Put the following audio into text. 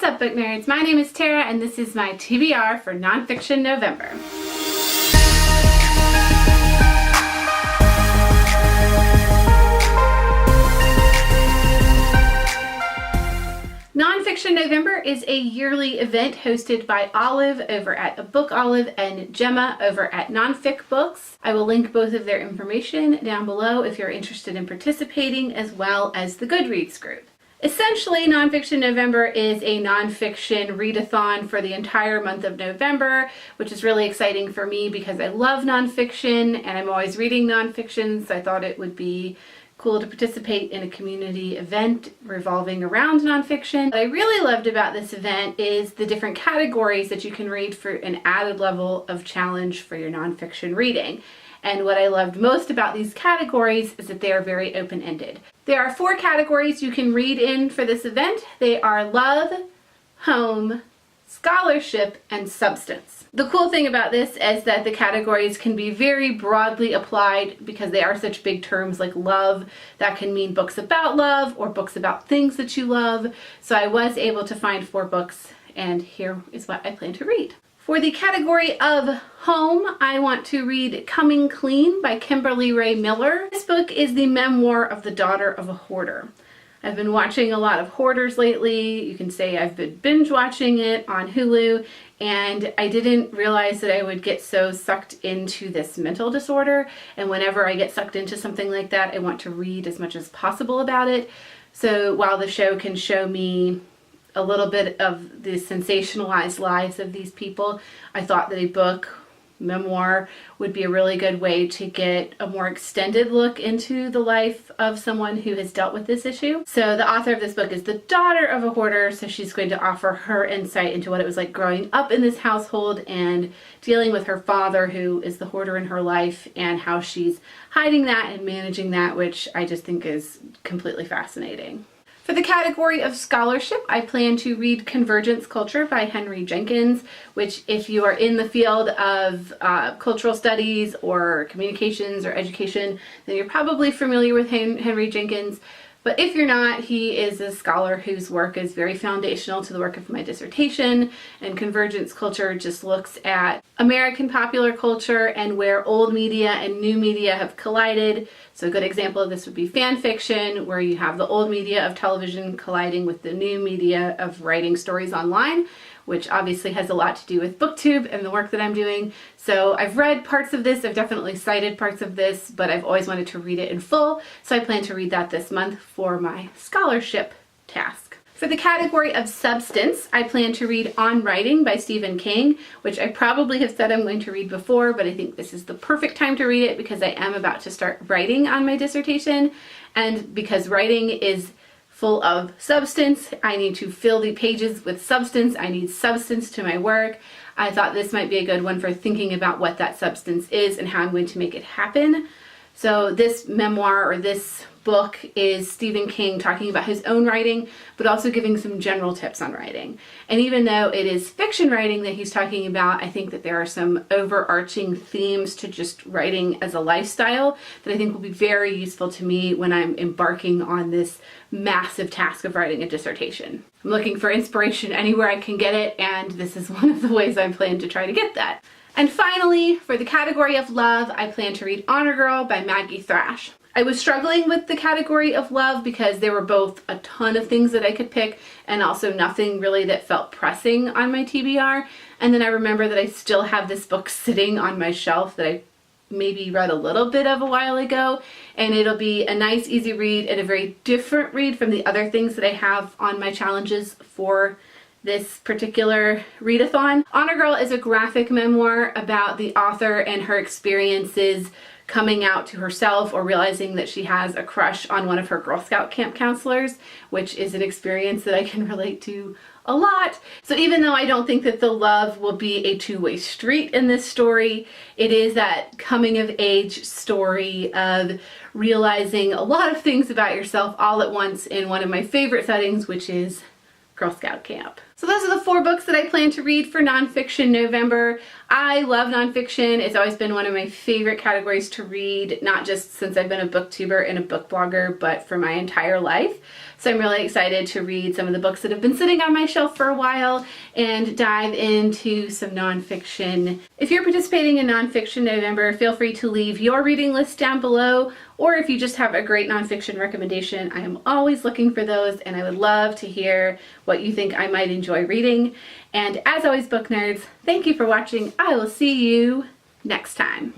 What's up, book nerds? My name is Tara and this is my TBR for Nonfiction November. Nonfiction November is a yearly event hosted by Olive over at A Book Olive and Gemma over at Nonfic Books. I will link both of their information down below if you're interested in participating, as well as the Goodreads group. Essentially, Nonfiction November is a nonfiction readathon for the entire month of November, which is really exciting for me because I love nonfiction and I'm always reading nonfiction, so I thought it would be cool to participate in a community event revolving around nonfiction. What I really loved about this event is the different categories that you can read for an added level of challenge for your nonfiction reading. And what I loved most about these categories is that they are very open-ended. There are 4 categories you can read in for this event. They are love, home, scholarship, and substance. The cool thing about this is that the categories can be very broadly applied because they are such big terms like love. That can mean books about love or books about things that you love. So I was able to find 4 books, and here is what I plan to read. For the category of home, I want to read Coming Clean by Kimberly Rae Miller. This book is the memoir of the daughter of a hoarder. I've been watching a lot of hoarders lately. You can say I've been binge watching it on Hulu, and I didn't realize that I would get so sucked into this mental disorder. And whenever I get sucked into something like that, I want to read as much as possible about it. So while the show can show me a little bit of the sensationalized lives of these people, I thought that a book, memoir, would be a really good way to get a more extended look into the life of someone who has dealt with this issue. So the author of this book is the daughter of a hoarder, so she's going to offer her insight into what it was like growing up in this household and dealing with her father, who is the hoarder in her life, and how she's hiding that and managing that, which I just think is completely fascinating. For the category of scholarship, I plan to read Convergence Culture by Henry Jenkins, which if you are in the field of cultural studies or communications or education, then you're probably familiar with Henry Jenkins. But if you're not, he is a scholar whose work is very foundational to the work of my dissertation, and Convergence Culture just looks at American popular culture and where old media and new media have collided. So a good example of this would be fan fiction, where you have the old media of television colliding with the new media of writing stories online, which obviously has a lot to do with BookTube and the work that I'm doing. So I've read parts of this, I've definitely cited parts of this, but I've always wanted to read it in full, so I plan to read that this month for my scholarship task. For the category of substance, I plan to read On Writing by Stephen King, which I probably have said I'm going to read before, but I think this is the perfect time to read it because I am about to start writing on my dissertation, and because writing is full of substance, I need to fill the pages with substance. I need substance to my work. I thought this might be a good one for thinking about what that substance is and how I'm going to make it happen. So this memoir, or this book, is Stephen King talking about his own writing, but also giving some general tips on writing. And even though it is fiction writing that he's talking about, I think that there are some overarching themes to just writing as a lifestyle that I think will be very useful to me when I'm embarking on this massive task of writing a dissertation. I'm looking for inspiration anywhere I can get it, and this is one of the ways I plan to try to get that. And finally, for the category of love, I plan to read Honor Girl by Maggie Thrash. I was struggling with the category of love because there were both a ton of things that I could pick and also nothing really that felt pressing on my TBR. And then I remember that I still have this book sitting on my shelf that I maybe read a little bit of a while ago, and it'll be a nice, easy read and a very different read from the other things that I have on my challenges for this particular readathon. Honor Girl is a graphic memoir about the author and her experiences coming out to herself or realizing that she has a crush on one of her Girl Scout camp counselors, which is an experience that I can relate to a lot. So even though I don't think that the love will be a two-way street in this story, it is that coming of age story of realizing a lot of things about yourself all at once in one of my favorite settings, which is Girl Scout camp. So those are the 4 books that I plan to read for Nonfiction November. I love nonfiction. It's always been one of my favorite categories to read, not just since I've been a booktuber and a book blogger, but for my entire life. So I'm really excited to read some of the books that have been sitting on my shelf for a while and dive into some nonfiction. If you're participating in Nonfiction November, feel free to leave your reading list down below, or if you just have a great nonfiction recommendation, I am always looking for those, and I would love to hear what you think I might enjoy reading. And as always, book nerds, thank you for watching. I will see you next time.